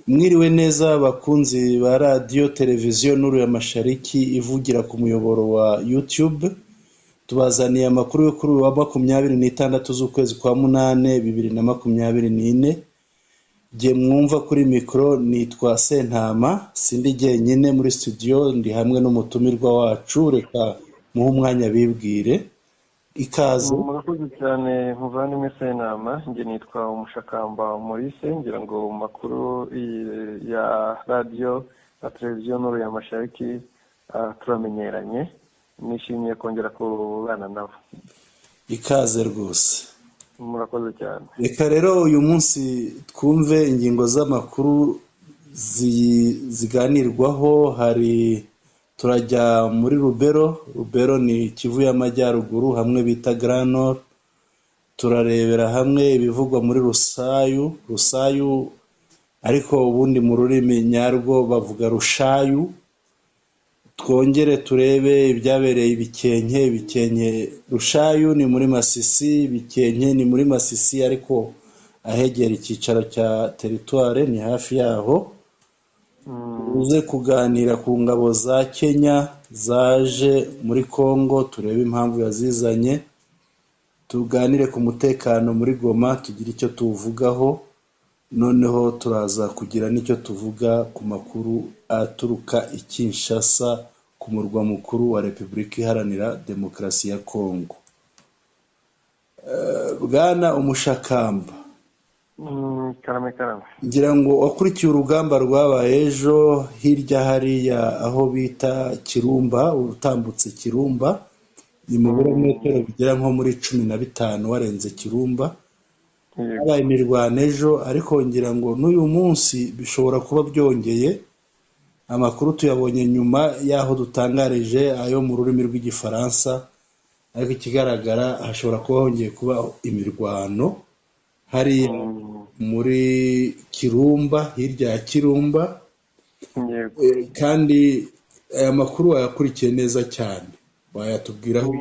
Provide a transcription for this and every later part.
Mwiriwe neza bakunzi ba radiyo televiziyo Nuru ya Mashariki ivugira ku muyoboro wa YouTube. Tubazaniye amakuru yo kuri wa 26 z'ukwezi kwa munane 2024. Jye mwumva kuri mikro nitwa Sentama, sindi jyenyine muri studio, ndi hamwe n'umutumirwa wacu. Reka muhe umwanya bibwire. Ikaze. Murakoze cyane muvandimwe Sentama, njye nitwa Umushakamba Maurice, ngira ngo makuru ya radio na televiziyo Nuru ya Mashariki turamenyeranye. Nishimiye kongera kubana nabo. Ikaze rwose. Murakoze cyane. Reka rero uyu munsi twumve ingingo z'amakuru ziganirwaho. Turajya muri Rubero ni Kivu y'Amajyaruguru, hamwe bita Grand Nord. Turarebera hamwe ibivugwa muri Rusayu ariko ubundi mu rurimi nyarwo bavuga Rushayu. Twongere turebe ibyabereye Bikenke. Rushayu ni muri Masisi, Bikenke ni muri Masisi ariko ahegera icyicaro cya teritware, ni hafi yaho. Uze kuganira ku ngabo za Kenya zaje muri Kongo, turebe impamvu yazizanye. Tuganire ku mutekano muri Goma, tugira icyo tuvugaho. Noneho turaza kugira n'icyo tuvuga ku makuru aturuka i Kinshasa, ku murwa mukuru wa Repubulika Iharanira Demokarasi ya Kongo. Bwana Umushakamba, karame. ngira ngo wakurikiye urugamba rwabaye ejo hirya hariya aho bita Kirumba, utambutse Kirumba ni mu birometero bigera nko muri 15 warenze Kirumba. Habaye imirwano ejo, ariko ngira ngo n'uyu munsi bishobora kuba byongeye. Amakuru tuyabonye nyuma yaho dutangarije ayo mu rurimi rw'igifaransa, ariko ikigaragara hashobora kuba hongeye kuba imirwano hari muri Kirumba, hirya ya Kirumba. Kandi aya makuru wayakurikiye neza cyane, wayatubwiraho?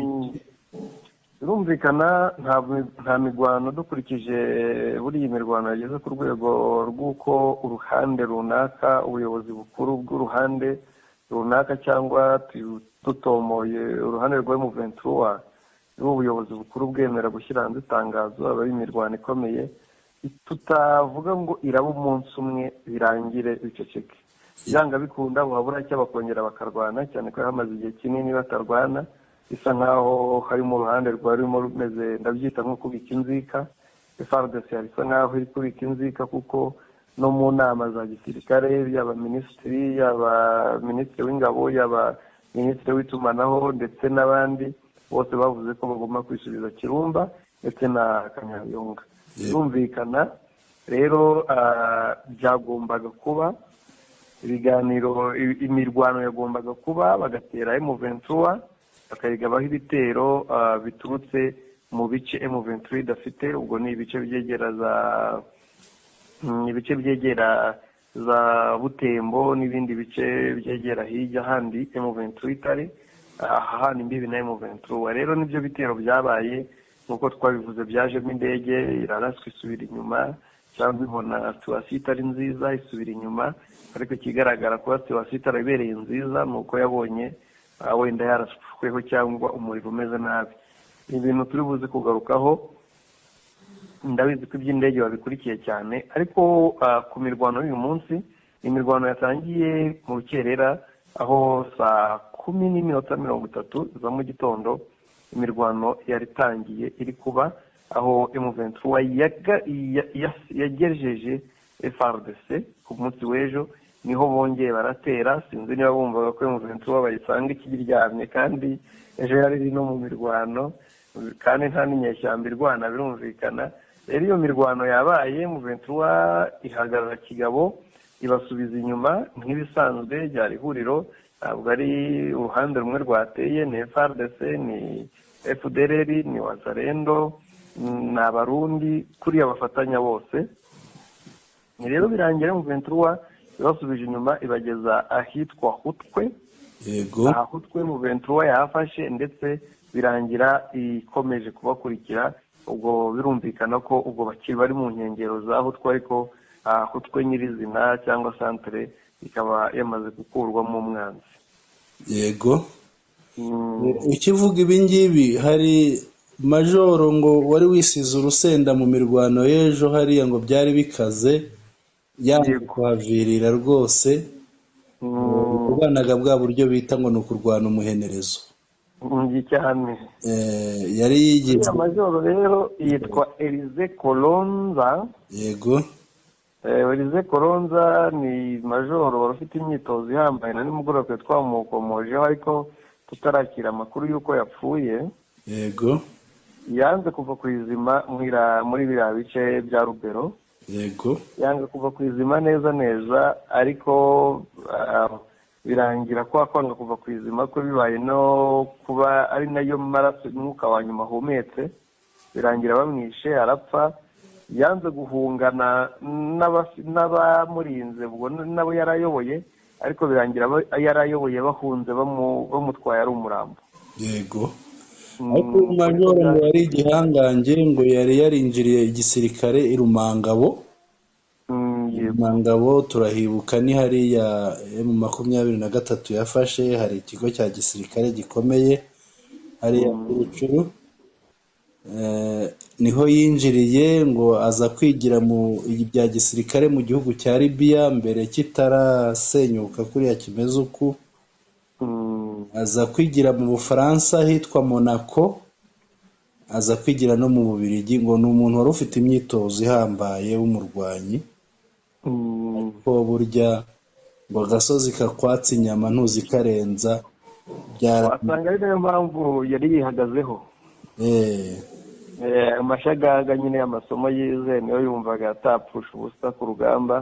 Birumvikana nta migwano dukurikije buriya imirwano yageze ku rwego rw'uko uruhande runaka, ubuyobozi bukuru bw'uruhande runaka, cyangwa tutomoye uruhande rwa M23, ubuyobozi bukuru bwemera gushyira hanze itangazo aba imirwano ikomeye. Tutavuga ngo iraba umunsi umwe birangire biceceke. Byanga bikunda wabura cyo bakongera bakarwana, cyane ko hamaze igihe kinini batarwana. Bisa nkaho harimo uruhande rwarimo rumeze, ndabyita nko kubika inzika. FARDC bisa nkaho iri kubika inzika, kuko no mu nama za gisirikare, yaba minisitiri w'ingabo, yaba minisitiri w'itumanaho ndetse n'abandi bose bavuze ko bagomba kwisubiza Kirumba ndetse na Kanyabayonga. Birumvikana rero byagombaga kuba ibiganiro, imirwano yagombaga kuba, bagatera M23 bakayigabaho ibitero biturutse mu bice M23 idafite. Ubwo ni ibice byegera za Butembo n'ibindi bice byegera hirya handi M23 itari ahandi imbibi na M23. Rero nibyo bitero byabaye, nkuko twabivuze, byajemo indege iraraswa isubira inyuma, cyangwa ibona situasiyo itari nziza isubira inyuma. Ariko ikigaragara kuba situasiyo itarabereye nziza ni uko yabonye wenda yarasweho cyangwa umuriro umeze nabi. Ibintu turi buze kugarukaho, ndabizi ko iby'indege babikurikiye cyane. Ariko ku mirwano y'uyu munsi, imirwano yatangiye mu rukerera, aho saa 10:30 za mu gitondo imirwano yari itangiye iri kuba, aho M23 yagejeje FARDC ku munsi w'ejo. Niho bongeye baratera, sinzi niba bumvaga ko M23 bayisanga ikiryamye, kandi ejo yari no mu mirwano, kandi nta n'inyeshyamba irwana. Birumvikana rero iyo mirwano yabaye, M23 ihagarara kigabo, ibasubiza inyuma nk'ibisanzwe. Ryari ihuriro, ntabwo ari uruhande rumwe rwateye, ni FARDC, ni FDLR, ni Wazalendo, ni Abarundi, kuriya bafatanya bose. Ni rero birangira M23 ibasubije inyuma, ibageza ahitwa Hutwe. Hutwe M23 yahafashe, ndetse birangira ikomeje kubakurikira. Ubwo birumvikana ko ubwo bakiri bari mu nkengero zaho, ariko hutwe nyirizina cyangwa santere ikaba yamaze gukurwamo umwanzi. yego. Ukivuga ibi ngibi hari majoro ngo wari wisize urusenda mu mirwano y'ejo hariya ngo byari bikaze yanze kuhavirira rwose, urwanaga bwa buryo bita ngo ni ukurwana umuhenerezo cyane. yari yigize majoro rero yitwa Elize Kolonza. yego. Elize Kolonza ni majoro wari ufite imyitozo ihambaye na nimugoroba twamukomojeho ariko tutarakira amakuru y'uko yapfuye. yego. yanze kuva ku izima muri biriya bice bya Rubero. yego. yanze kuva ku izima neza neza ariko birangira ko kwanga kuva ku izima ko bibaye no kuba ari nayo maraso umwuka wa nyuma ahumetse, birangira bamwishe arapfa. yanze guhungana n'abamurinze ubwo nabo yarayoboye, ariko birangira yarayoboye bahunze bamutwaye ari umurambo. yego. ariko majoro ngo yari igihangange, ngo yari yarinjiriye igisirikare i Rumangabo. Rumangabo turahibuka ni hariya M23 yafashe, hari ikigo cya gisirikare gikomeye hariya ku Rucuru. Niho yinjiriye ngo aza kwigira mu bya gisirikare mu gihugu cya Libya mbere kitarasenyuka kuriya kimeze uku. aza kwigira mu Bufaransa hitwa Monaco, aza kwigira no mu Bubiligi. ngo ni umuntu wari ufite imyitozo ihambaye w'umurwanyi, ariko burya ngo agasozi kakwatsa inyama ntuzikarenza. wasanga ari nayo mpamvu yari yihagazeho. amashagaga nyine amasomo yize niyo yumvaga atapfusha ubusa ku rugamba,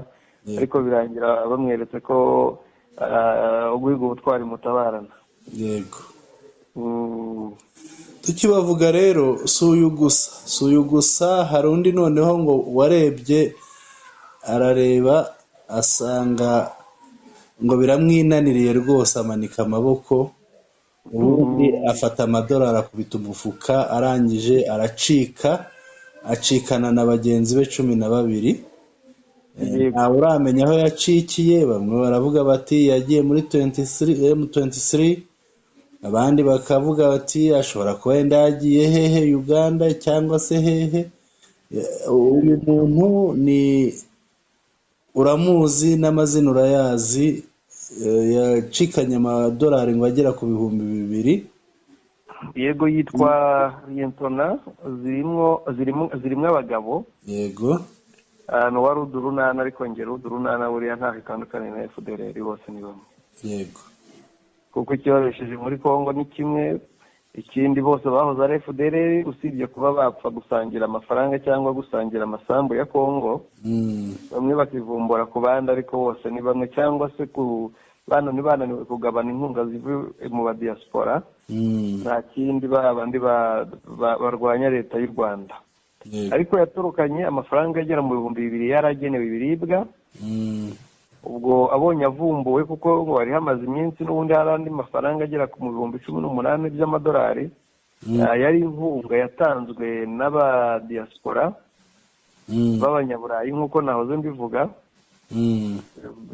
ariko birangira bamweretse ko uguhiga ubutwari mutabarana. yego. tukibavuga rero si uyu gusa, hari undi noneho ngo warebye arareba asanga ngo biramwinaniriye rwose, amanika amaboko, ubundi afata amadolari akubita umufuka, arangije acikana na bagenzi be 12. ntawe uramenya aho yacikiye. bamwe baravuga bati yagiye muri M23, abandi bakavuga bati ashobora kuba yenda yagiye hehe, Uganda cyangwa se hehe. uyu muntu ni uramuzi n'amazina urayazi. yacikanye amadolari ngo agera ku 2,000. yego, yitwa Liyetona zirimo abagabo. yego. wa Rudurunana, ariko ngera Rudurunana buriya ntaho itandukanye na FDLR, bose ni bamwe. yego. kuko ikibaresheje muri Kongo ni kimwe, ikindi bose bahoze ari FDLR, usibye kuba bapfa gusangira amafaranga cyangwa gusangira amasambu ya Kongo. bamwe bakivumbura ku bandi, ariko bose ni bamwe, cyangwa se bananiwe kugabana inkunga zivuye mu ba diaspora. nta kindi babandi barwanya leta y'u Rwanda. ariko yaturukanye amafaranga agera mu 2,000 yaragenewe ibiribwa. ubwo abonye avumbuwe, kuko ngo hari hamaze iminsi n'ubundi hari andi mafaranga agera ku 18,000 by'amadolari. yari inkunga yatanzwe n'aba diaspora b'abanyaburayi nk'uko nahoze mbivuga.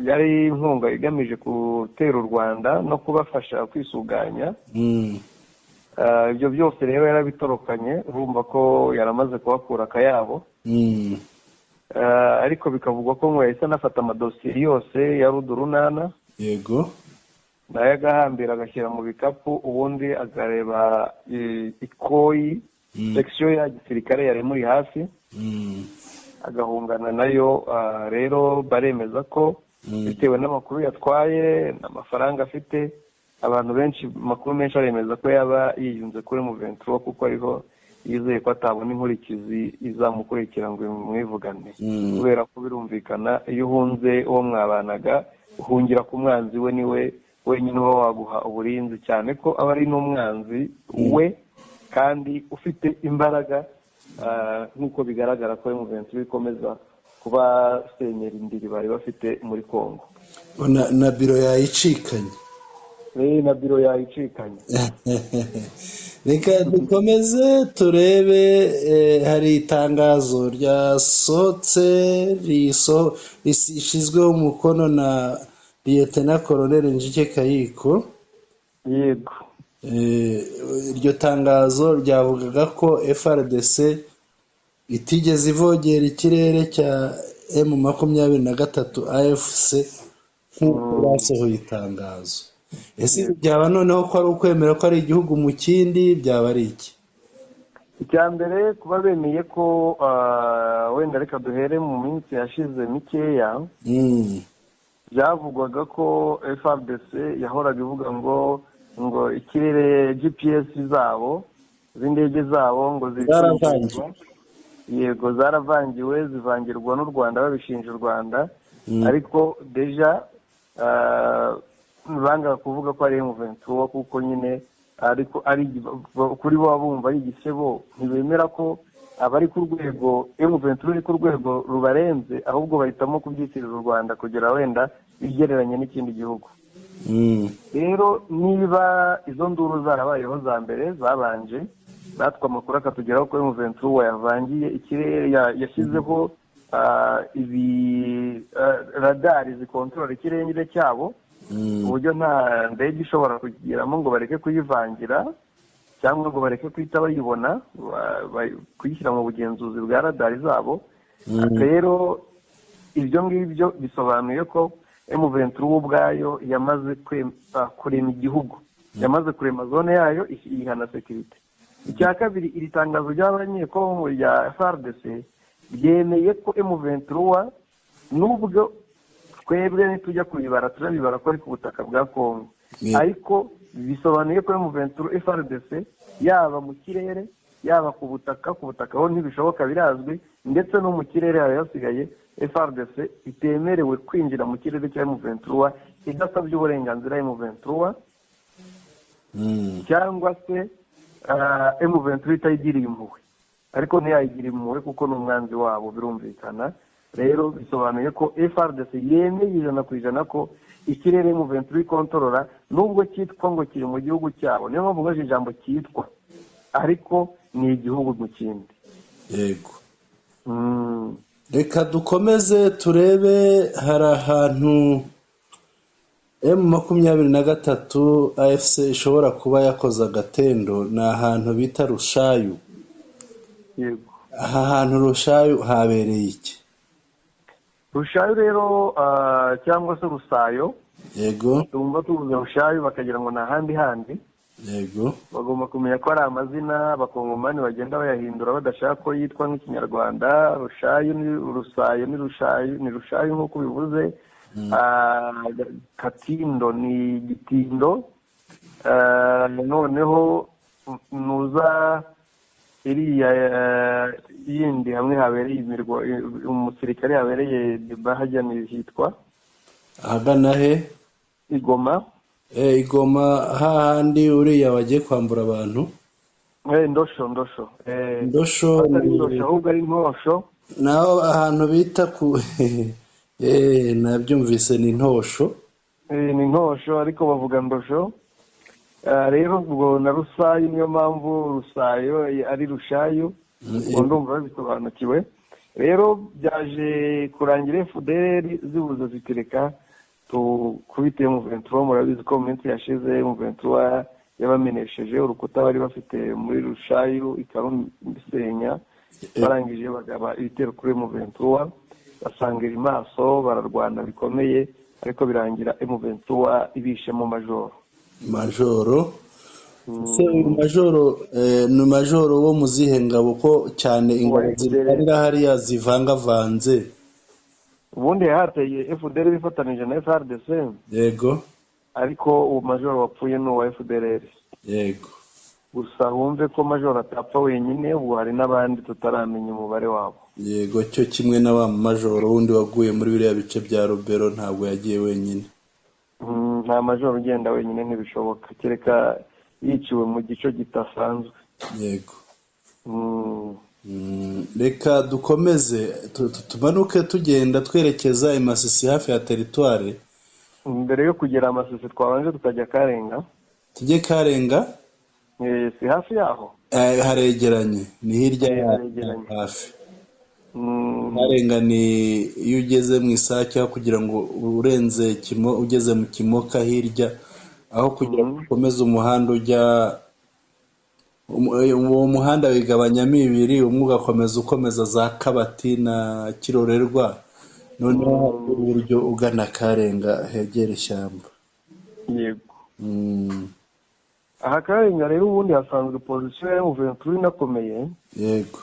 yari inkunga igamije gutera u Rwanda no kubafasha kwisuganya. ibyo byose rero yarabitorokanye, urumva ko yaramaze kuhakura akayabo. ariko bikavugwa ko ngo yahise anafata amadosiye yose ya Rudurunana. yego. nayo agahambira agashyira mu bikapu, ubundi akareba ikoyi section ya gisirikare yari muri hafi, agahungana nayo. rero baremeza ko bitewe n'amakuru yatwaye n'amafaranga afite, amakuru menshi aremeza ko yaba yiyunze kuri M23, kuko ariho yizeye ko atabona inkurikizi izamukurikira ngo imwivugane. kubera ko birumvikana, iyo uhunze uwo mwabanaga uhungira ku mwanzi we, niwe wenyine uba waguha uburinzi, cyane ko aba ari n'umwanzi we kandi ufite imbaraga, nk'uko bigaragara ko M23 ikomeza kuba senyera indiri bari bafite muri Kongo. na biro yayicikanye. na biro yayicikanye. reka dukomeze turebe. Hari itangazo ryasohotse rishyizweho umukono na Liyetena Koloneli Njike Kayiko. yego. Iryo tangazo ryavugaga ko FRDC itigeze ivogera ikirere cya M23 AFC nk'uko basohoye itangazo. Ese byaba noneho ko ari ukwemera ko ari igihugu mu kindi, byaba ari iki? icya mbere kuba bemeye ko wenda reka duhere mu minsi yashize mikeya, byavugwaga ko FRDC yahoraga ivuga ngo ikirere GPS zabo z'indege zabo ngo zaravangiwe. Yego, zaravangiwe, zivangirwa n'u Rwanda, babishinja u Rwanda. Ariko deja banga kuvuga ko ari M23 kuko nyine ariko ari kuri bo bumva ari igisebo, ntibemera ko abari ku rwego M23 iri ku rwego rubarenze, ahubwo bahitamo kubyitirira u Rwanda kugira wenda bigereranye n'ikindi gihugu. Rero niba izo nduru zarabayeho za mbere zabanje, natwe amakuru akatugeraho ko M23 yavangiye ikirere, yashyizeho radari zikontorora ikirere cyabo ku buryo nta ndege ishobora kugeramo ngo bareke kuyivangira cyangwa ngo bareke kuhita bayibona, kuyishyira mu bugenzuzi bwa radari zabo. Rero ibyo ngibyo bisobanuye ko M23 ubwayo yamaze kurema igihugu, yamaze kurema zone yayo, ihana sekirite. Icya kabiri, iri tangazo ry'abanyekongo rya FARDC ryemeye ko M23 nubwo twebwe nitujya kubibara turabibara ko ari ku butaka bwa Kongo, ariko bisobanuye ko M23 FARDC yaba mu kirere yaba ku butaka ho ntibishoboka, birazwi, ndetse no mu kirere hari hasigaye FARDC itemerewe kwinjira mu kirere cya M23 idasabye uburenganzira M23 cyangwa se M23 itayigiriye impuhwe, ariko ntiyayigiriye impuhwe kuko ni umwanzi wabo, birumvikana. Rero bisobanuye ko FARDC yemeye 100% ko ikirere M23 ikontorora nubwo cyitwa ngo kiri mu gihugu cyabo, niyo mpamvu ngaje ijambo cyitwa, ariko ni igihugu mu kindi. Yego. Reka dukomeze turebe. Hari ahantu M23 AFC ishobora kuba yakoze agatendo, ni ahantu bita Rushayu. Yego. Aha hantu Rushayu habereye iki? Rushayu rero cyangwa se Rusayo. Yego. Tumva tuvuze Rushayu bakagira ngo nta handi. Yego. Bagomba kumenya ko ari amazina abakongomani bagenda bayahindura badashaka ko yitwa nk'ikinyarwanda. Rushayu ni Rusayo, ni Rushayu nk'uko bivuze. Katindo ni Gitindo. Noneho nuza iriya yindi hamwe habereye imirwa, umusirikare habereye bahajya hitwa ahagana he? Igoma. Igoma, hahandi uriya wagiye kwambura abantu. Ndosho. Ndosho ahubwo ari Ntosho. Naho ahantu bita ku nabyumvise ni Ntosho. Ni Ntosho ariko bavuga Ndosho. Rero ubwo na Rusayo, niyo mpamvu Rusayo ari Rushayu, ngo ndumva bisobanukiwe. Rero byaje kurangira FDLR zibuza zitereka tukubite M23. Murabizi ko mu minsi yashize M23 yabamenesheje urukuta bari bafite muri Rushayu ikarusenya, barangije bagaba ibitero kuri M23, basangira imaso, bararwana bikomeye, ariko birangira M23 ibishemo Majoro. Se ni Majoro wo mu zihe ngabo ko cyane ingabo zirira hariya zivangavanze? Ubundi yahateye FDLR bifatanije na FARDC. Yego. Ariko uwo Majoro wapfuye ni uwa FDLR. Yego. Gusa wumve ko Majoro atapfa wenyine, ubu hari n'abandi tutaramenya umubare wabo. Yego, cyo kimwe na wa Majoro wundi waguye muri biriya bice bya Rubero ntabwo yagiye wenyine. Nta Majoro ugenda wenyine, ntibishoboka, kereka yiciwe mu gico gidasanzwe. Yego. Reka dukomeze tumanuke tugenda twerekeza i Masisi hafi ya teritware. Mbere yo kugera Masisi twabanje tukajya Karenga. Tujye Karenga. si hafi yaho. haregeranye, ni hirya haregeranye. hafi. Harenga ni iyo ugeze mu Isake, aho kugira ngo urenze ugeze mu Kimoka hirya, aho kugira ngo ukomeze umuhanda ujya, uwo muhanda wigabanyamo ibiri, umwe ugakomeza ukomeza za Kabati na Kirorerwa, noneho uburyo ugana Karenga hegera ishyamba. Yego. Aha Karenga rero ubundi hasanzwe pozisiyo ya M23 inakomeye. Yego.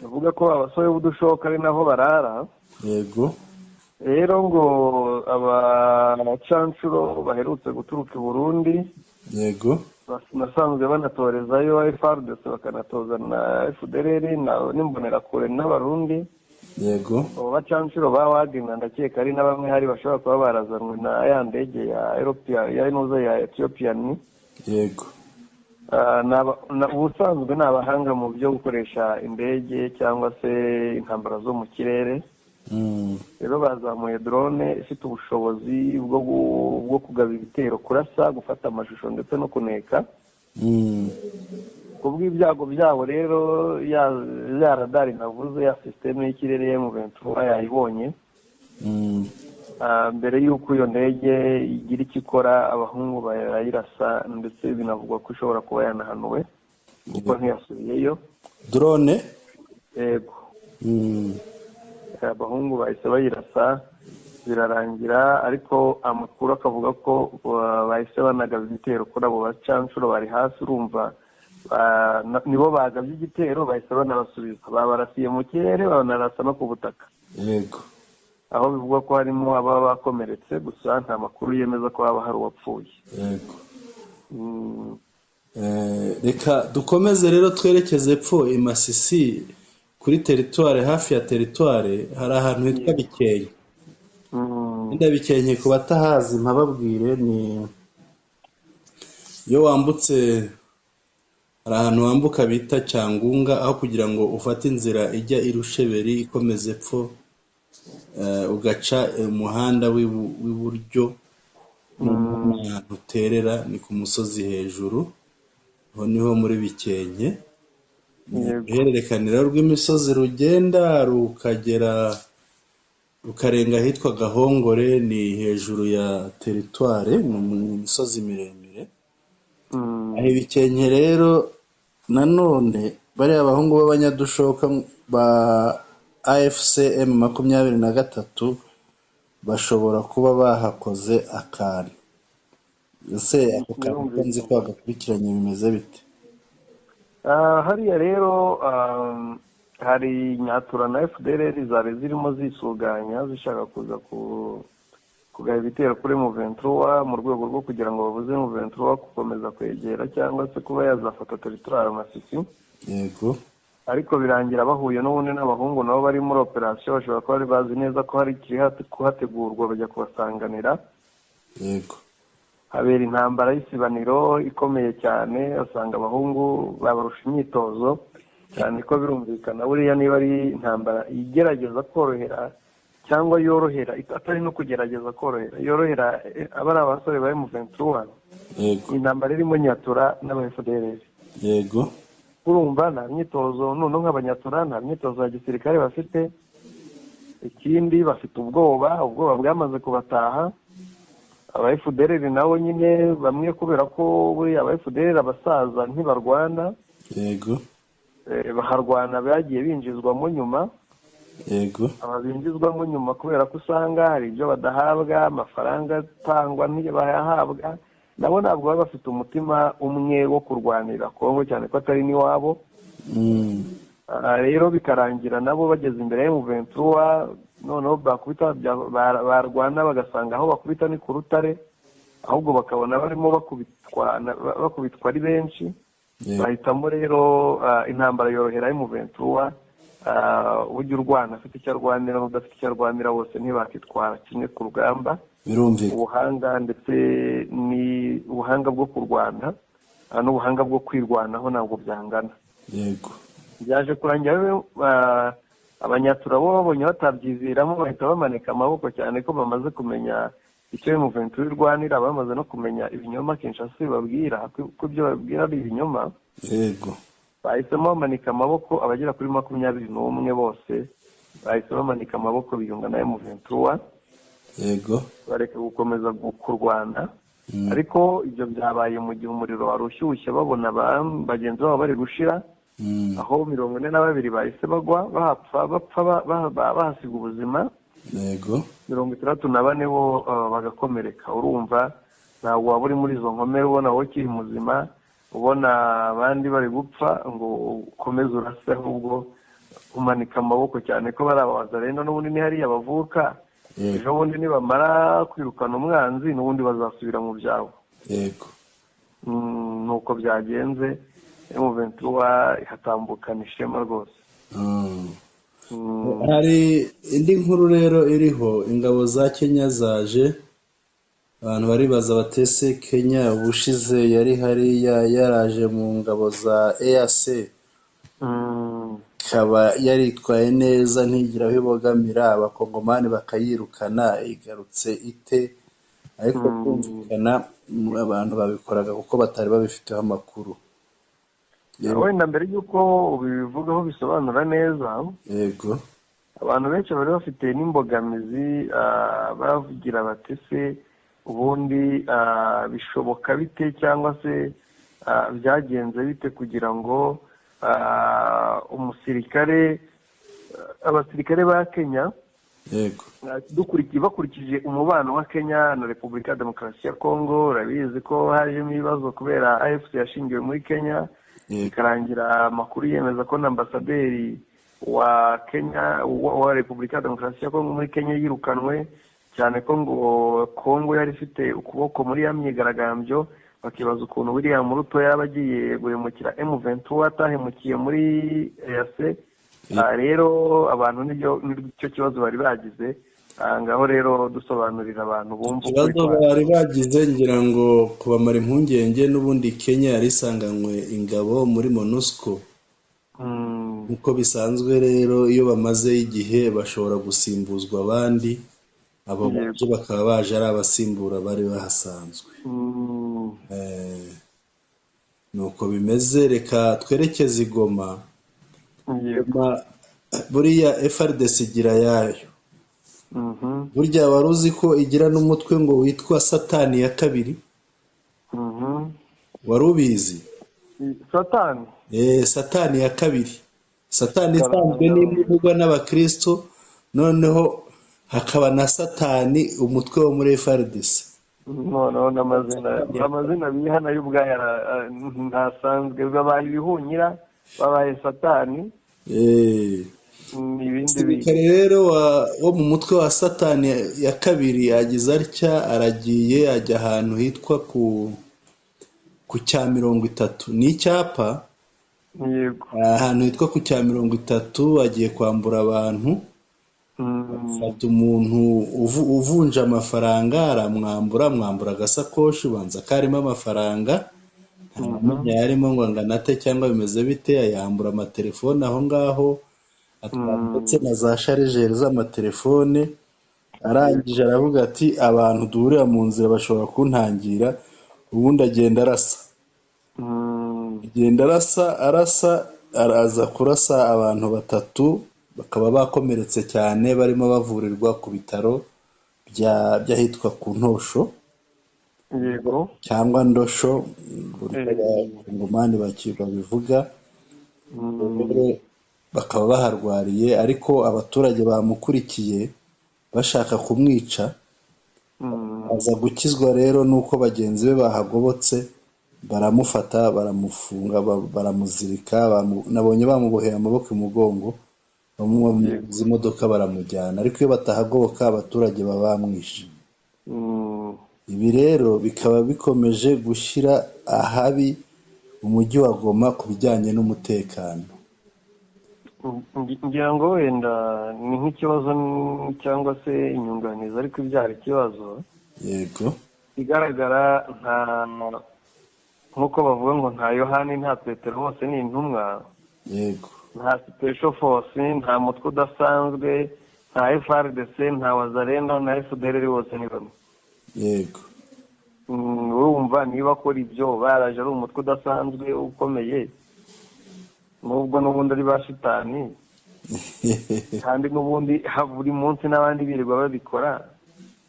Bavuga ko abasore b'udushoka ari naho barara. Yego. Rero ngo abacancuro baherutse guturuka i Burundi. Yego. Nasanzwe banatorezayo FARDC bakanatoza na FDLR n'imbonerakure n'abarundi. Yego. Abo bacancuro ba Wagner ndakeka ari na bamwe hari bashobora kuba barazanwe na ya ndege ya Ethiopian. Yego. Ubusanzwe ni abahanga mu byo gukoresha indege cyangwa se intambara zo mu kirere. Rero bazamuye drone ifite ubushobozi bwo kugaba ibitero, kurasa, gufata amashusho ndetse no kuneka. Kubw'ibyago byabo rero ya radari navuze, ya systeme y'ikirere ya M23 yayibonye. Mbere y'uko iyo ndege igira icyo ikora, abahungu barayirasa, ndetse binavugwa ko ishobora kuba yanahanuwe kuko ntiyasubiyeyo drone. Yego. Abahungu bahise bayirasa birarangira, ariko amakuru akavuga ko bahise banagaba ibitero kuri abo bacancuro bari hasi. Urumva nibo bagabye igitero, bahise banabasubiza, babarasiye mu kirere, banarasa no ku butaka. Yego. Aho bivugwa ko harimo ababa bakomeretse, gusa nta makuru yemeza ko haba hari uwapfuye. Yego. Reka dukomeze rero twerekeze epfo i Masisi, kuri teritware, hafi ya teritware hari ahantu hitwa Bikenke. Bikenke ku batahazi mpababwire, ni iyo wambutse, hari ahantu wambuka bita Cyangunga, aho kugira ngo ufate inzira ijya i Rusheberi ikomeze epfo, ugaca umuhanda w'iburyo, ahantu uterera ni ku musozi hejuru, aho niho muri Bikenke. Uruhererekaniro rw'imisozi rugenda rukarenga ahitwa Gahongore, ni hejuru ya teritware, mu misozi miremire. Aho Bikenke rero nanone bariya abahungu b'abanyadushoka ba AFC M23 bashobora kuba bahakoze akantu. Ese ako kantu nzi ko agakurikiranye bimeze bite? Hariya rero hari Nyatura na FDLR zari zirimo zisuganya zishaka kuza kugaba ibitero kuri M23 mu rwego rwo kugira ngo babuze M23 gukomeza kwegera cyangwa se kuba yazafata teritwari Masisi. Yego. Ariko birangira bahuye n'ubundi n'abahungu nabo bari muri operation, bashobora kuba bari bazi neza ko hari kuhategurwa, bajya kubasanganira. Yego. Habera intambara y'isibaniro ikomeye cyane, asanga abahungu babarusha imyitozo cyane, ko birumvikana buriya niba ari intambara igerageza korohera cyangwa yorohera, atari no kugerageza korohera, yorohera abari abasore ba M23. Yego. Intambara irimo Nyatura n'aba-FDLR. Yego. Urumva nta myitozo, none nk'abanyatura nta myitozo ya gisirikare bafite. Ikindi bafite ubwoba bwamaze kubataha. Aba-FDLR nabo nyine bamwe, kubera ko buriya aba-FDLR abasaza ntibarwana. Yego. Baharwana bagiye binjizwamo nyuma. Yego. Aba binjizwamo nyuma kubera ko usanga hari ibyo badahabwa, amafaranga atangwa ntibayahabwa. Nabo ntabwo baba bafite umutima umwe wo kurwanira Kongo, cyane ko atari n'iwabo. Rero bikarangira nabo bageze imbere ya M23, noneho barwana bagasanga aho bakubita ni ku rutare, ahubwo bakabona barimo bakubitwa ari benshi. Bahitamo rero intambara yorohera M23. Ujya urwana afite icyo arwanira n'udafite icyo arwanira bose ntibakitwara kimwe ku rugamba. Birumvikana. Ubuhanga ndetse ni ubuhanga bwo kurwana n'ubuhanga bwo kwirwanaho ntabwo byangana. Yego. Byaje kurangira abanyatura bo babonye batabyiziramo, bahita bamanika amaboko cyane ko bamaze kumenya icyo M23 irwanira, bamaze no kumenya ibinyoma Kinshasa babwira ko ibyo babwira ari ibinyoma. yego, Bahisemo bamanika amaboko, abagera kuri 21 bose bahise bamanika amaboko biyunga na M23, yego, bareka gukomeza kurwana. Ariko ibyo byabaye mu gihe umuriro wari ushyushye, babona bagenzi babo bari gushira, aho 42 bahise bagwa bahasiga ubuzima, yego, 64 bo bagakomereka. Urumva ntabwo waba uri muri izo nkomere ubona wowe ukiri muzima, ubona abandi bari gupfa ngo ukomeze urase, ahubwo umanika amaboko, cyane ko bari abazarendo n'ubundi ni hariya bavuka. Ejo bundi nibamara kwirukana umwanzi n'ubundi bazasubira mu byabo. yego, Nuko byagenze, M23 ihatambukana ishema rwose. hari indi nkuru rero iriho, ingabo za Kenya zaje, abantu baribaza batese Kenya ubushize yari hariya yaraje mu ngabo za EAC, ikaba yaritwaye neza ntigira aho ibogamira, abakongomani bakayirukana, igarutse ite? Ariko kumvikana abantu babikoraga kuko batari babifiteho amakuru. Wenda mbere y'uko ubivugaho bisobanura neza, yego, abantu benshi bari bafite n'imbogamizi, bavugira batese ubundi bishoboka bite, cyangwa se byagenze bite kugira ngo abasirikare ba Kenya, yego, bakurikije umubano wa Kenya na Repubulika ya Demokarasi ya Kongo. Urabizi ko hajemo ibibazo kubera AFC yashingiwe muri Kenya, ikarangira amakuru yemeza ko na ambasaderi wa Kenya wa Repubulika ya Demokarasi ya Kongo muri Kenya yirukanwe, cyane ko ngo Kongo yari ifite ukuboko muri ya myigaragambyo. Bakibaza ukuntu William Ruto yaba agiye guhemukira M23 atahemukiye muri EAC. Rero abantu nicyo kibazo bari bagize. Ngaho rero dusobanurira abantu bumva ikibazo bari bagize, ngira ngo kubamara impungenge, n'ubundi Kenya yari isanganywe ingabo muri MONUSCO. Nkuko bisanzwe rero iyo bamaze igihe bashobora gusimbuzwa abandi, abo baje bakaba baje ari abasimbura bari bahasanzwe. Nuko bimeze. Reka twerekeze i Goma. Buriya FARDC igira yayo. Burya wari uzi ko igira n'umutwe ngo witwa Satani ya kabiri? Wari ubizi? Satani? Satani ya kabiri. Satani isanzwe n'ivugwa n'abakristo, noneho hakaba na Satani umutwe wo muri FARDC. Noneho amazina bihana y'ubwayo ntasanzwe, babaye ibihunyira, babaye Satani. Umusirikare rero wo mu mutwe wa Satani ya kabiri agize atya, aragiye ajya ahantu hitwa ku cya 30. Ni icyapa, ahantu hitwa ku cya 30, agiye kwambura abantu. Afata umuntu uvunja amafaranga, aramwambura agasakoshi, ubanza karimo amafaranga, ntamenya yarimo ngo anganate cyangwa bimeze bite. Yambura amatelefone aho ngaho, ndetse na za sharijeri z'amatelefone. Arangije aravuga ati abantu duhurira mu nzira bashobora kuntangira, ubundi agenda arasa, araza kurasa abantu 3 bakaba bakomeretse cyane, barimo bavurirwa ku bitaro by'ahitwa ku Ntosho, cyangwa Ndosho, Ngomani babivuga. Bakaba baharwariye, ariko abaturage bamukurikiye bashaka kumwica. Aza gukizwa rero nuko bagenzi be bahagobotse, baramufata, baramufunga, baramuzirika. Nabonye bamuboheye amaboko imugongo, bamuzi imodoka baramujyana. Ariko iyo batahagoboka abaturage baba bamwishe. Ibi rero bikaba bikomeje gushyira ahabi umujyi wa Goma ku bijyanye n'umutekano. Ngira ngo wenda ni nk'ikibazo cyangwa se inyunganizi, ariko ibyara ikibazo. Yego, igaragara nk'uko bavuga ngo nta Yohani nta Petero, bose ni intumwa. yego, nta special force, nta mutwe udasanzwe, nta FARDC, nta wazarendo, na FDLR, bose ni bamwe. yego urumva niba akora ibyo baraje ari umutwe udasanzwe ukomeye, nubwo n'ubundi ari ba shitani, kandi n'ubundi buri munsi n'abandi birirwa babikora,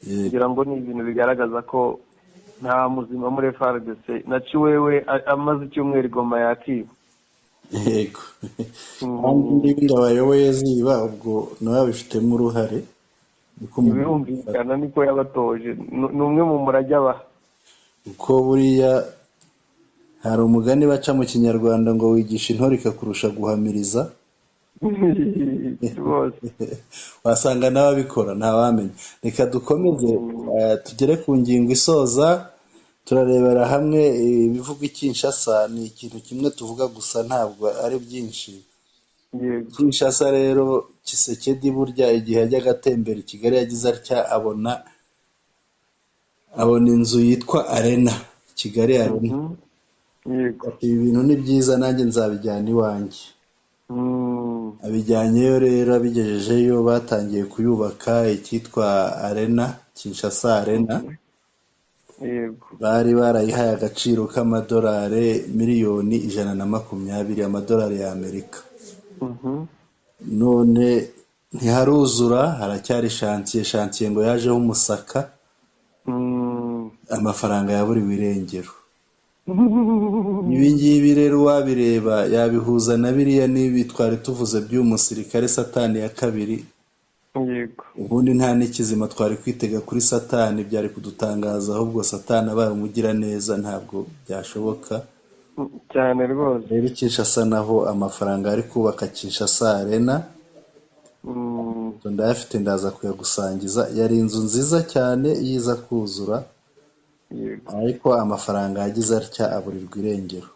kugira ngo ni ibintu bigaragaza ko nta muzima muri FARDC na Ciwewe amaze icyumweru Goma yakiba. yego kandi n'ibindi abayoboye ziba ubwo nawe abifitemo uruhare, birumvikana niko yabatoje, ni umwe mu murage abaha. uko buriya hari umugani baca mu kinyarwanda ngo wigisha intore ikakurusha guhamiriza. Wasanga n'ababikora ntawamenya. Reka dukomeze tugere ku ngingo isoza, turarebera hamwe ibivuga Kinshasa. Ni ikintu kimwe tuvuga gusa ntabwo ari byinshi. Kinshasa rero Tshisekedi burya igihe yajyaga atembera i Kigali yagize atya abona inzu yitwa Arena, Kigali Arena. Ibi bintu ni byiza nanjye nzabijyana iwanjye. Abijyanyeyo rero abigejejeyo batangiye kuyubaka icyitwa Arena, Kinshasa Arena. Bari barayihaye agaciro k'amadolari miliyoni 120 amadolari y'Amerika. None ntiharuzura, haracyari shantiye ngo yajeho umusaka, amafaranga yaburiwe irengero. Ibi ngibi rero wabireba yabihuza na biriya n'ibi twari tuvuze by'umusirikare Satani ya kabiri. Ubundi nta n'ikizima twari kwitega kuri Satani byari kudutangaza, ahubwo Satani abaye umugira neza ntabwo byashoboka cyane rwose. Rero Kinshasa naho amafaranga ari kubaka Kinshasa Arena ndayafite, ndaza kuyagusangiza. Yari inzu nziza cyane yiza kuzura, ariko amafaranga yagize atya aburirwa irengero.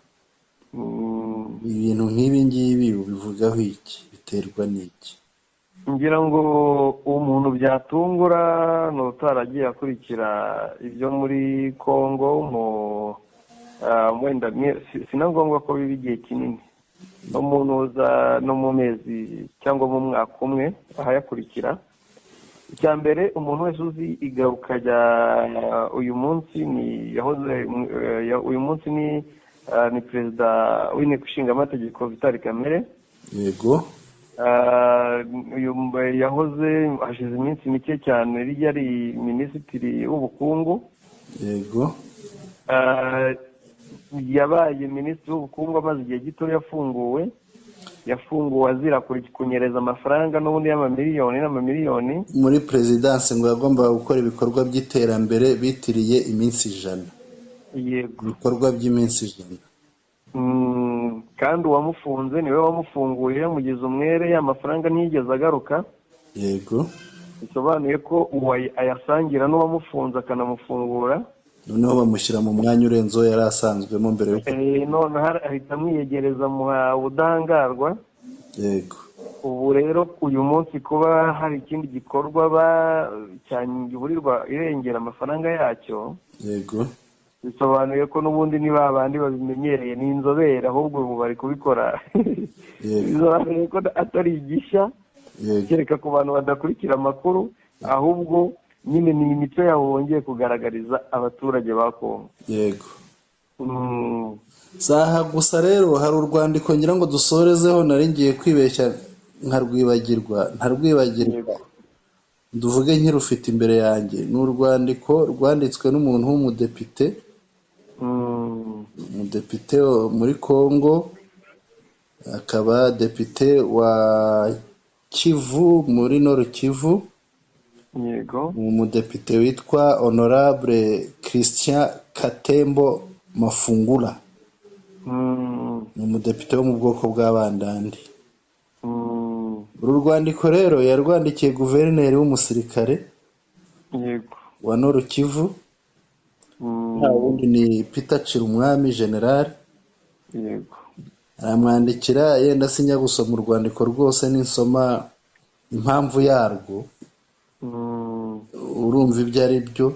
Ibintu nk'ibi ngibi ubivugaho iki? Biterwa n'iki? ngira ngo umuntu byatungura ni utaragiye akurikira ibyo muri Congo, wenda si na ngombwa ko biba igihe kinini, umuntu uza no mu mezi cyangwa mu mwaka umwe ahayakurikira. Icya mbere, umuntu wese uzi igaruka rya uyu munsi ni perezida w'inteko ishinga amategeko Vital Kamerhe. Yego. Yahoze hashize iminsi mike cyane yari minisitiri w'ubukungu. Yego. Yabaye minisitiri w'ubukungu amaze igihe gito yafunguwe azira kunyereza amafaranga n'ubundi y'amamiliyoni muri perezidansi, ngo yagombaga gukora ibikorwa by'iterambere bitiriye iminsi 100. Yego, ibikorwa by'iminsi 100. Kandi uwamufunze niwe wamufunguye yamugize umwere, y'amafaranga ntiyigeze agaruka. Yego. Bisobanuye ko uwo ayasangira n'uwamufunze akanamufungura, noneho bamushyira mu mwanya urenzeho yari asanzwemo mbere yo none ahita amwiyegereza muha ubudahangarwa. Yego. Ubu rero uyu munsi kuba hari ikindi gikorwa gihurirwa irengera amafaranga yacyo. Yego. Bisobanuye ko n'ubundi niba abandi babimenyereye ni inzobere, ahubwo ubu bari kubikora. Bisobanuye ko atari igishya kereka ku bantu badakurikira amakuru, ahubwo nyine ni imico yabo bongeye kugaragariza abaturage ba Kongo. Yego. Saha gusa rero hari urwandiko ngira ngo dusorezeho, nari ngiye kwibeshya ntarwibagirwa. Nduvuge nkirufite imbere yanjye. Ni urwandiko rwanditswe n'umuntu w'umudepite, umudepite muri Kongo, akaba depite wa Kivu, muri Nord Kivu. Yego. Umudepite witwa Honorable Christian Katembo Mafungula. Ni umudepite wo mu bwoko bw'Abandandi. Uru rwandiko rero yarwandikiye guverineri w'umusirikare. Yego. wa Nord Kivu. Nta wundi ni Peter Chirumwami General. Yego. Aramwandikira, yenda sinya gusoma urwandiko rwose n'insoma impamvu yarwo. Urumva ibyo ari byo.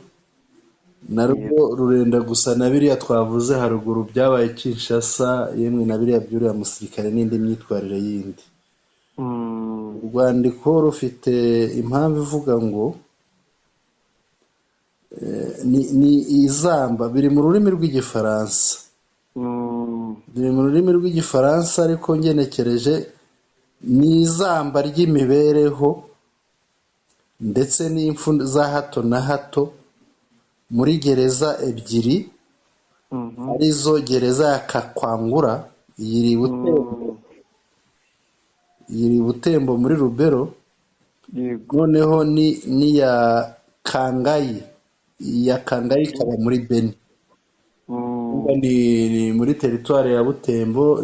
Narwo rurenda gusa na biriya twavuze haruguru byabaye Kinshasa, yemwe na biriya by'uriya musirikare n'indi myitwarire yindi. Urwandiko rufite impamvu ivuga ngo ni izamba, biri mu rurimi rw'igifaransa, biri mu rurimi rw'igifaransa ariko ngenekereje ni izamba ry'imibereho ndetse n'impfu za hato na hato muri gereza ebyiri arizo gereza ya Kakwangura iri Butembo muri Rubero, noneho n'iya Kangayi, iya Kangayi ikaba muri Beni. Ni muri teritwari ya Butembo,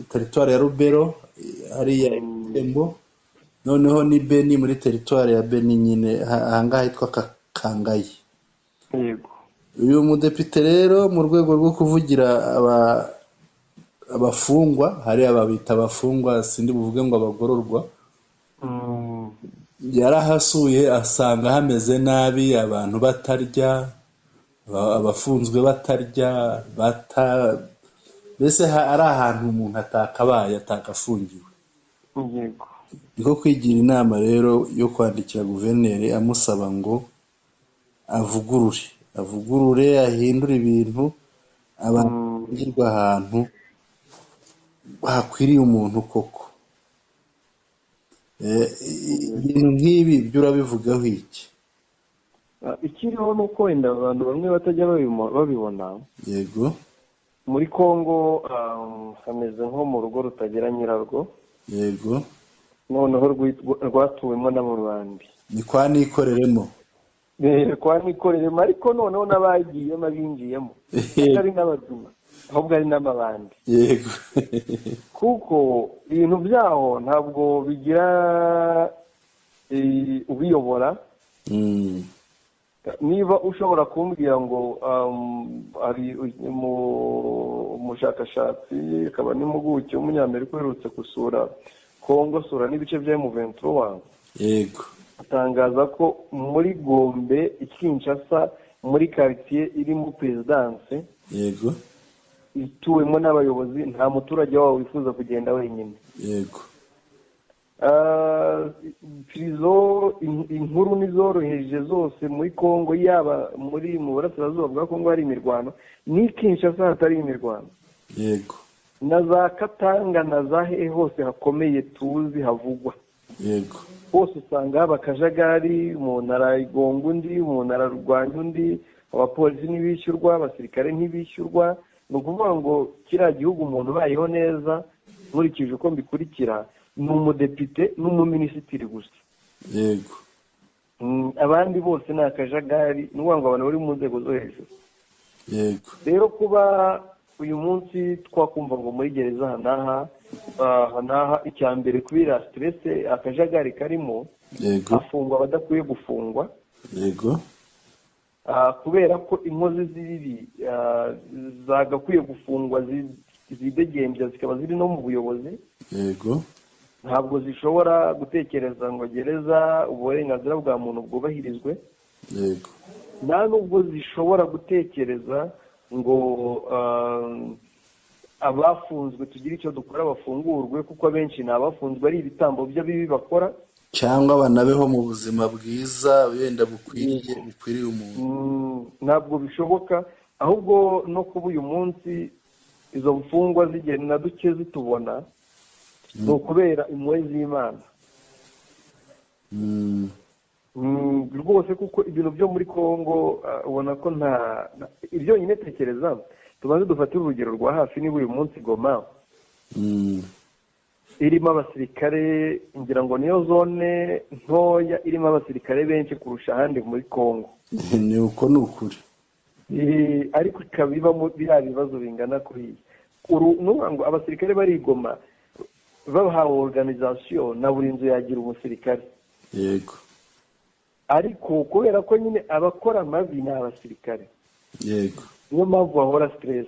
teritwari ya Rubero hariya Butembo, noneho ni Beni muri teritwari ya Beni nyine ahangaha hitwa Kangayi. Uyu mudepite rero mu rwego rwo kuvugira abafungwa, hariya babita abafungwa, sindi buvuge ngo abagororwa, yarahasuye asanga hameze nabi, abantu batarya, abafunzwe batarya, mbese ari ahantu umuntu atakabaye, atagafungiwe. niko kwigira inama rero yo kwandikira guverineri amusaba ngo avugurure ahindure ibintu, abangirwa ahantu hakwiriye umuntu koko. Ibintu nk'ibi byo urabivugaho iki? ikiriho ni uko wenda abantu bamwe batajya babibona. Yego. Muri Kongo hameze nko mu rugo rutagira nyirarwo. Yego. Noneho rwatuwemo n'abarundi. Ni kwa nikoreremo. Kwa nikoreremo, ariko noneho n'abagiyemo abinjiyemo atari n'abazima ahubwo ari n'amabandi. Yego. Kuko ibintu byaho ntabwo bigira ubiyobora. Niba ushobora kumbwira ngo ari umushakashatsi akaba n'impuguke w'umunyamerika uherutse gusura Kongo, sura n'ibice bya M23, yego, atangaza ko muri Gombe Kinshasa muri quartier irimo presidence, yego, ituwemo n'abayobozi, nta muturage wabo wifuza kugenda wenyine. Yego. Prizo inkuru nizoroheje zose muri Kongo, yaba mu burasirazuba bwa Kongo hari imirwano, ni Kinshasa hatari imirwano. Yego. Na za Katanga na za hehe hose hakomeye tuzi havugwa. Yego. Hose usanga haba akajagari, umuntu arayigonga undi, umuntu ararwanya undi, abapolisi ntibishyurwa, abasirikare ntibishyurwa. Ni ukuvuga ngo kiriya gihugu umuntu ubayeho neza nkurikije uko mbikurikira ni umudepite n'umuminisitiri gusa. Yego. Abandi bose ni akajagari, ni ukuvuga ngo abantu bari mu nzego zo hejuru. Yego. Rero kuba uyu munsi twakumva ngo muri gereza hanaha icya mbere kubera stress, akajagari karimo, yego, afungwa badakwiye gufungwa. Yego. Kubera ko inkozi z'ibibi zagakwiye gufungwa zidegembya zikaba ziri no mu buyobozi. Yego. Ntabwo zishobora gutekereza ngo gereza uburenganzira bwa muntu bwubahirizwe. Yego. Nta nubwo zishobora gutekereza ngo abafunzwe tugire icyo dukora bafungurwe, kuko abenshi ni abafunzwe ari ibitambo by'abibi bakora, cyangwa banabeho mu buzima bwiza wenda bukwiriye umuntu. Ntabwo bishoboka, ahubwo no kuba uyu munsi izo mfungwa zigenda duke zitubona ni ukubera impuhwe z'Imana. Rwose kuko ibintu byo muri Kongo ubona ko nta ibyo nyine tekereza. Tumaze dufatira urugero rwa hafi, niba uyu munsi Goma irimo abasirikare, ngira ngo niyo zone ntoya irimo abasirikare benshi kurusha ahandi muri Kongo. Ni uko ni ukuri. Ariko ikaba ibamo biriya bibazo bingana kuriya. Nuvuga ngo abasirikare bari Goma bahawe organisation, na buri nzu yagira umusirikare. Yego. Ariko kubera ko nyine abakora amabi ni abasirikare. Yego. Niyo mpamvu bahora stress.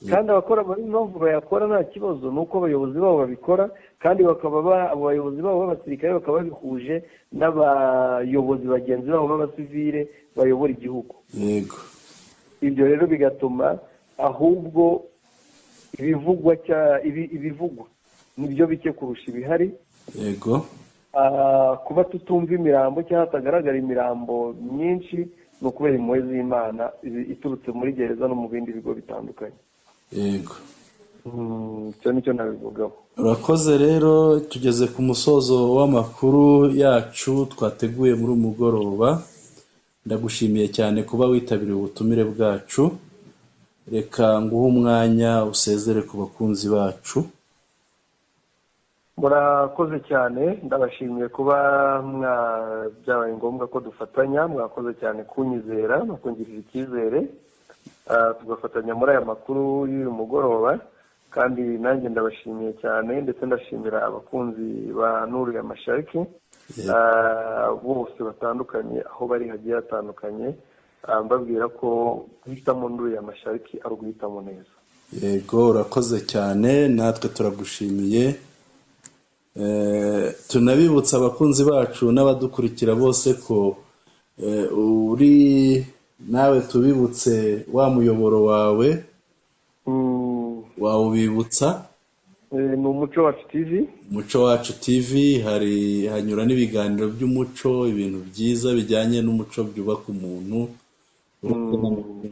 Kandi abakora amabi impamvu bayakora nta kibazo, nuko abayobozi babo babikora, kandi bakaba abayobozi babo b'abasirikare bakaba babihuje n'abayobozi bagenzi babo b'abasivile bayobora igihugu. Yego. Ibyo rero bigatuma ahubwo ibivugwa nibyo bike kurusha ibihari. Yego. Kuba tutumva imirambo cyangwa hatagaragara imirambo myinshi ni ukubera impuhwe z'Imana iturutse muri gereza no mu bindi bigo bitandukanye. yego. Icyo nicyo nabivugaho. Urakoze rero, tugeze ku musozo w'amakuru yacu twateguye muri uyu mugoroba. Ndagushimiye cyane kuba witabiriye ubutumire bwacu. Reka nguhe umwanya usezere ku bakunzi bacu. Murakoze cyane, ndabashimiye kuba byabaye ngombwa ko dufatanya. Mwakoze cyane kunyizera no kungirira icyizere tugafatanya muri aya makuru y'uyu mugoroba, kandi nanjye ndabashimiye cyane, ndetse ndashimira abakunzi ba Nuru ya Mashariki bose batandukanye aho bari hagiye hatandukanye, mbabwira ko guhitamo Nuru ya Mashariki ari uguhitamo neza. Yego, urakoze cyane, natwe turagushimiye. Tunabibutsa abakunzi bacu n'abadukurikira bose ko uri nawe tubibutse wa muyoboro wawe wawubibutsa. Ni Umuco Wacu TV. Umuco Wacu TV hanyura n'ibiganiro by'umuco, ibintu byiza bijyanye n'umuco byubaka umuntu,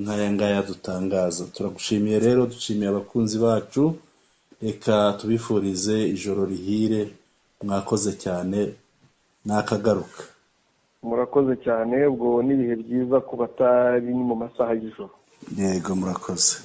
nk'aya ngaya dutangaza. Turagushimiye rero, dushimiye abakunzi bacu. Reka tubifurize ijoro rihire. Mwakoze cyane, nakagaruka. Murakoze cyane, ubwo n'ibihe byiza ku batari mu masaha y'ijoro. Yego, murakoze.